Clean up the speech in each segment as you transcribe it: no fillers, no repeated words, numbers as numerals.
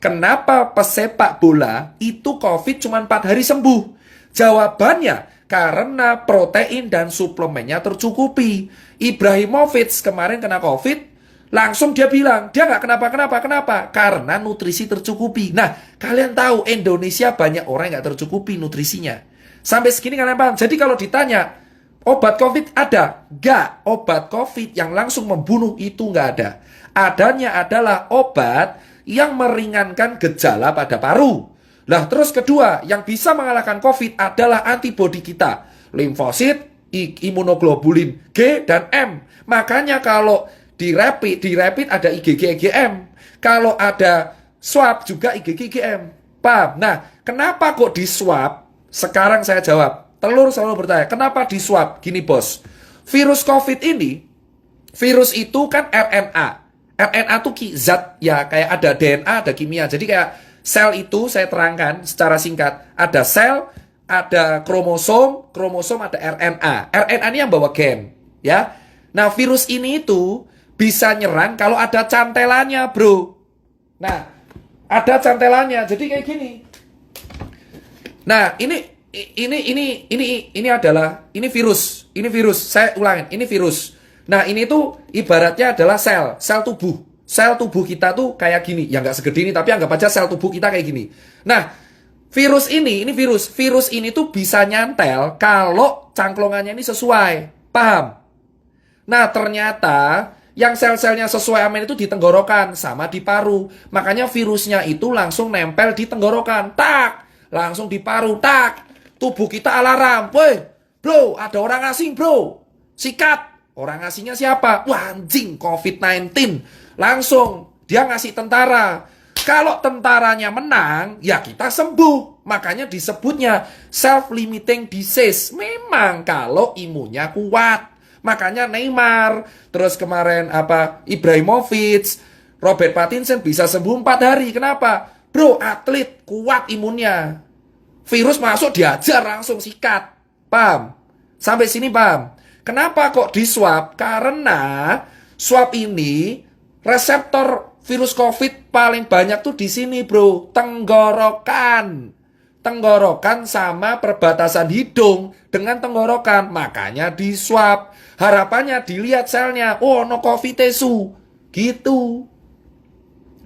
Kenapa pesepak bola itu COVID cuma 4 hari sembuh? Jawabannya, karena protein dan suplemennya tercukupi. Ibrahimovic kemarin kena COVID, langsung dia bilang, dia nggak kenapa? Karena nutrisi tercukupi. Nah, kalian tahu Indonesia banyak orang yang nggak tercukupi nutrisinya. Sampai segini kalian paham? Jadi kalau ditanya, obat COVID ada? Nggak. Obat COVID yang langsung membunuh itu nggak ada. Adanya adalah obat yang meringankan gejala pada paru. Nah, terus kedua, yang bisa mengalahkan COVID adalah antibodi kita. Limfosit, imunoglobulin G dan M. Makanya kalau di rapid ada IgG IgM. Kalau ada swab juga IgG IgM. Paham? Nah, kenapa kok di swab? Sekarang saya jawab. Telur selalu bertanya, kenapa di swab? Gini bos, virus COVID ini, virus itu kan RNA. RNA itu zat ya, kayak ada DNA, ada kimia. Jadi kayak sel itu saya terangkan secara singkat. Ada sel, ada kromosom ada RNA. RNA ini yang bawa gen, ya. Nah, virus ini itu bisa nyerang kalau ada cantelannya, bro. Nah, ada cantelannya. Jadi kayak gini. Nah, ini adalah virus. Ini virus. Saya ulangin, ini virus. Nah, ini tuh ibaratnya adalah sel tubuh. Sel tubuh kita tuh kayak gini. Ya nggak segede ini, tapi anggap aja sel tubuh kita kayak gini. Nah, virus ini virus. Virus ini tuh bisa nyantel kalau cangklongannya ini sesuai. Paham? Nah, ternyata yang sel-selnya sesuai amin itu di tenggorokan sama di paru. Makanya virusnya itu langsung nempel di tenggorokan. Tak! Langsung di paru. Tak! Tubuh kita alarm. Woi, bro, ada orang asing, bro. Sikat. Orang asingnya siapa? Wah, anjing, COVID-19. Langsung dia ngasih tentara. Kalau tentaranya menang, ya kita sembuh. Makanya disebutnya self-limiting disease. Memang kalau imunnya kuat. Makanya Neymar, terus kemarin Ibrahimovic, Robert Pattinson bisa sembuh 4 hari. Kenapa? Bro, atlet kuat imunnya. Virus masuk diajar langsung sikat. Paham? Sampai sini paham? Kenapa kok di swab? Karena swab ini reseptor virus COVID paling banyak tuh di sini, bro. Tenggorokan. Tenggorokan sama perbatasan hidung dengan tenggorokan. Makanya di swab. Harapannya dilihat selnya. Oh, no COVID tesu. Gitu.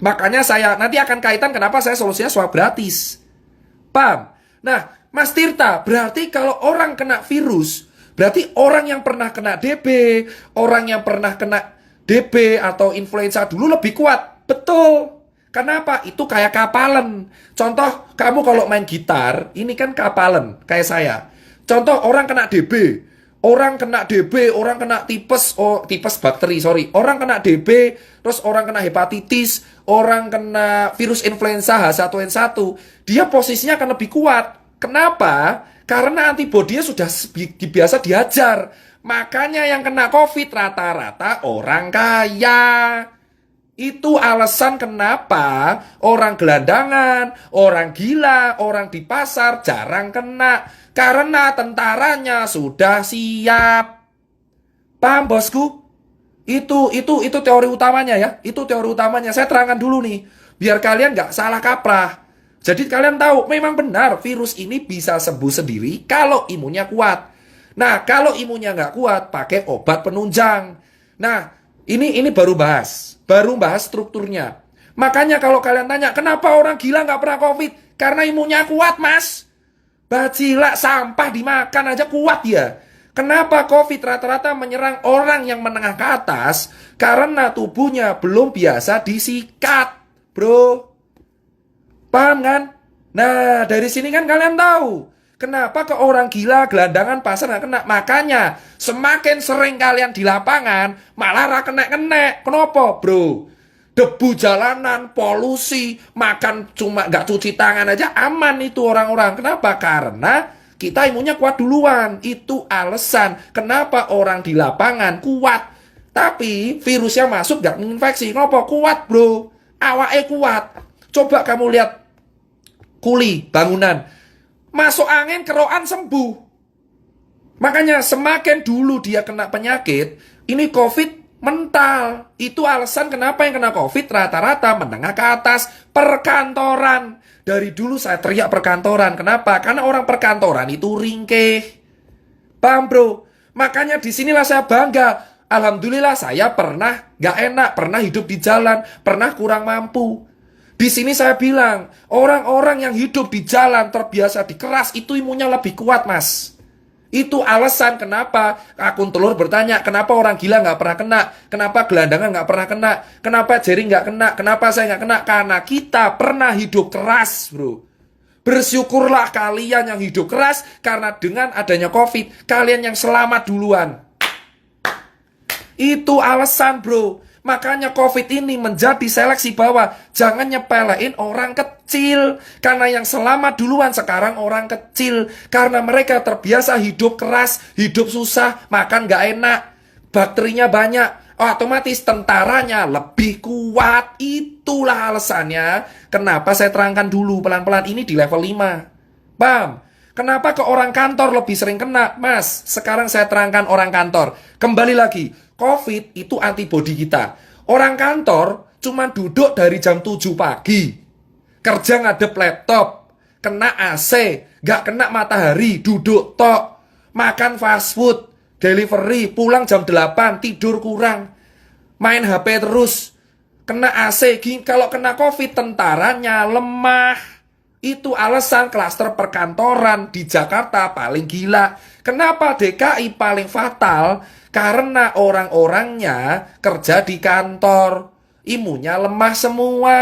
Makanya saya nanti akan kaitan kenapa saya solusinya swab gratis. Paham? Nah, Mas Tirta, berarti kalau orang kena virus, berarti orang yang pernah kena DB, orang yang pernah kena DB atau influenza dulu lebih kuat. Betul. Kenapa? Itu kayak kapalan. Contoh, kamu kalau main gitar, ini kan kapalan, kayak saya. Contoh, orang kena DB. Orang kena DB, orang kena tipes bakteri, sorry. Orang kena DB, terus orang kena hepatitis, orang kena virus influenza H1N1. Dia posisinya akan lebih kuat. Kenapa? Karena antibodinya sudah biasa diajar. Makanya yang kena COVID rata-rata orang kaya. Itu alasan kenapa orang gelandangan, orang gila, orang di pasar jarang kena. Karena tentaranya sudah siap. Paham bosku? Itu teori utamanya ya. Itu teori utamanya. Saya terangkan dulu nih. Biar kalian nggak salah kaprah. Jadi kalian tahu, memang benar virus ini bisa sembuh sendiri kalau imunnya kuat. Nah, kalau imunnya nggak kuat, pakai obat penunjang. Nah, ini baru bahas strukturnya. Makanya kalau kalian tanya, kenapa orang gila nggak pernah COVID? Karena imunnya kuat, mas. Bacilak sampah dimakan aja kuat ya. Kenapa COVID rata-rata menyerang orang yang menengah ke atas? Karena tubuhnya belum biasa disikat, bro. Paham kan? Nah, dari sini kan kalian tahu. Kenapa ke orang gila, gelandangan, pasar nggak kena? Makanya, semakin sering kalian di lapangan, malah kena-kena. Kenapa, bro? Debu jalanan, polusi, makan cuma nggak cuci tangan aja, aman itu orang-orang. Kenapa? Karena kita imunnya kuat duluan. Itu alasan kenapa orang di lapangan kuat. Tapi virusnya masuk nggak menginfeksi. Kenapa? Kuat, bro. Awake kuat. Coba kamu lihat kuli, bangunan. Masuk angin, kerokan sembuh. Makanya semakin dulu dia kena penyakit, ini COVID Mental. Itu alasan kenapa yang kena COVID rata-rata menengah ke atas. Perkantoran. Dari dulu saya teriak perkantoran. Kenapa? Karena orang perkantoran itu ringkih. Paham bro? Makanya disinilah saya bangga. Alhamdulillah saya pernah gak enak, pernah hidup di jalan, pernah kurang mampu. Di sini saya bilang, orang-orang yang hidup di jalan terbiasa dikeras itu imunnya lebih kuat mas. Itu alasan kenapa akun telur bertanya, kenapa orang gila nggak pernah kena, kenapa gelandangan nggak pernah kena, kenapa Jerry nggak kena, kenapa saya nggak kena, karena kita pernah hidup keras bro. Bersyukurlah kalian yang hidup keras, karena dengan adanya COVID, kalian yang selamat duluan. Itu alasan bro. Makanya COVID ini menjadi seleksi bahwa jangan nyepelein orang kecil. Karena yang selamat duluan sekarang orang kecil. Karena mereka terbiasa hidup keras, hidup susah, makan gak enak. Bakterinya banyak. Otomatis tentaranya lebih kuat. Itulah alasannya kenapa saya terangkan dulu pelan-pelan ini di level 5. Paham? Kenapa ke orang kantor lebih sering kena? Mas, sekarang saya terangkan orang kantor. Kembali lagi. COVID itu antibodi kita. Orang kantor cuma duduk dari jam 7 pagi. Kerja ngadep laptop. Kena AC. Gak kena matahari. Duduk tok. Makan fast food. Delivery. Pulang jam 8. Tidur kurang. Main HP terus. Kena AC. Kalau kena COVID tentaranya lemah. Itu alasan klaster perkantoran di Jakarta paling gila. Kenapa DKI paling fatal? Karena orang-orangnya kerja di kantor. Imunnya lemah semua.